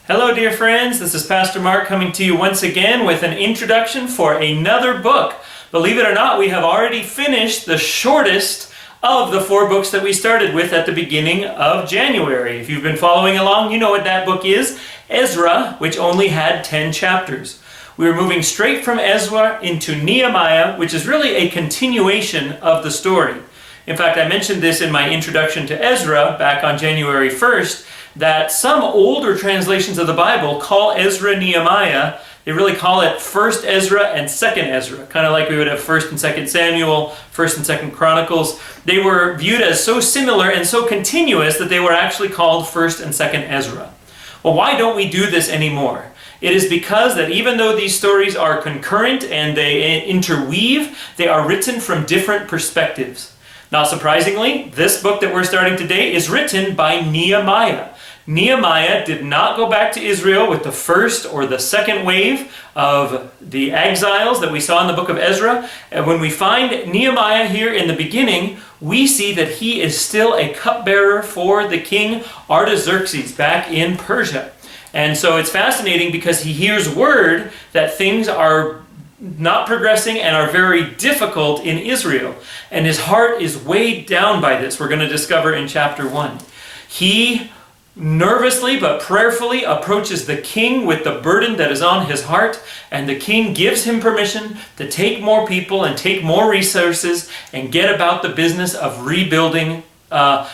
Hello dear friends, this is Pastor Mark coming to you once again with an introduction for another book. Believe it or not, we have already finished the shortest of the 4 books that we started with at the beginning of January. If you've been following along, you know what that book is, Ezra, which only had 10 chapters. We were moving straight from Ezra into Nehemiah, which is really a continuation of the story. In fact, I mentioned this in my introduction to Ezra back on January 1st, that some older translations of the Bible call Ezra Nehemiah. They really call it 1st Ezra and 2nd Ezra, kind of like we would have 1st and 2nd Samuel, 1st and 2nd Chronicles. They were viewed as so similar and so continuous that they were actually called 1st and 2nd Ezra. Well, why don't we do this anymore? It is because that even though these stories are concurrent and they interweave, they are written from different perspectives. Not surprisingly, this book that we're starting today is written by Nehemiah. Nehemiah did not go back to Israel with the first or the second wave of the exiles that we saw in the book of Ezra. And when we find Nehemiah here in the beginning, we see that he is still a cupbearer for the king Artaxerxes back in Persia. And so it's fascinating because he hears word that things are not progressing and are very difficult in Israel. And his heart is weighed down by this. We're going to discover in chapter 1. He nervously but prayerfully approaches the king with the burden that is on his heart, and the king gives him permission to take more people and take more resources and get about the business of rebuilding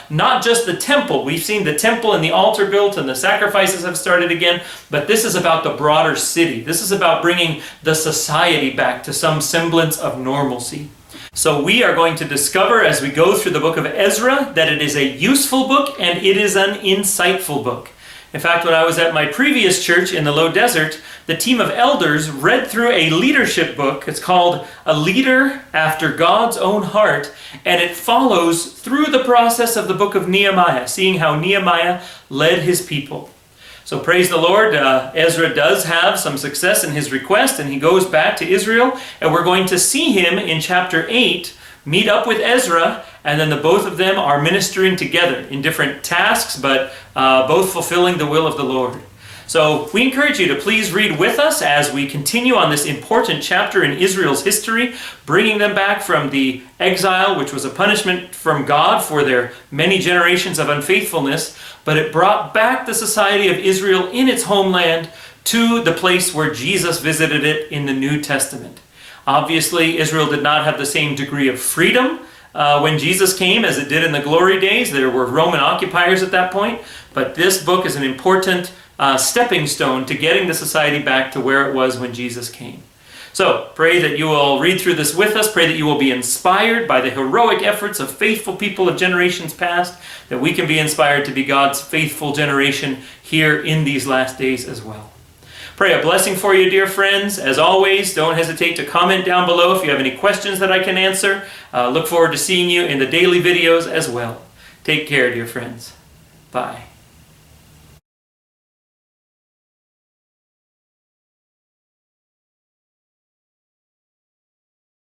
not just the temple. We've seen the temple and the altar built and the sacrifices have started again, but this is about the broader city. This is about bringing the society back to some semblance of normalcy. So we are going to discover as we go through the book of Ezra that it is a useful book and it is an insightful book. In fact, when I was at my previous church in the Low Desert, the team of elders read through a leadership book. It's called A Leader After God's Own Heart, and it follows through the process of the book of Nehemiah, seeing how Nehemiah led his people. So praise the Lord, Ezra does have some success in his request, and he goes back to Israel, and we're going to see him in chapter 8 meet up with Ezra, and then the both of them are ministering together in different tasks, but both fulfilling the will of the Lord. So we encourage you to please read with us as we continue on this important chapter in Israel's history, bringing them back from the exile, which was a punishment from God for their many generations of unfaithfulness, but it brought back the society of Israel in its homeland to the place where Jesus visited it in the New Testament. Obviously, Israel did not have the same degree of freedom when Jesus came as it did in the glory days. There were Roman occupiers at that point, but this book is an important stepping stone to getting the society back to where it was when Jesus came. So, pray that you will read through this with us. Pray that you will be inspired by the heroic efforts of faithful people of generations past, that we can be inspired to be God's faithful generation here in these last days as well. Pray a blessing for you, dear friends. As always, don't hesitate to comment down below if you have any questions that I can answer. Look forward to seeing you in the daily videos as well. Take care, dear friends. Bye.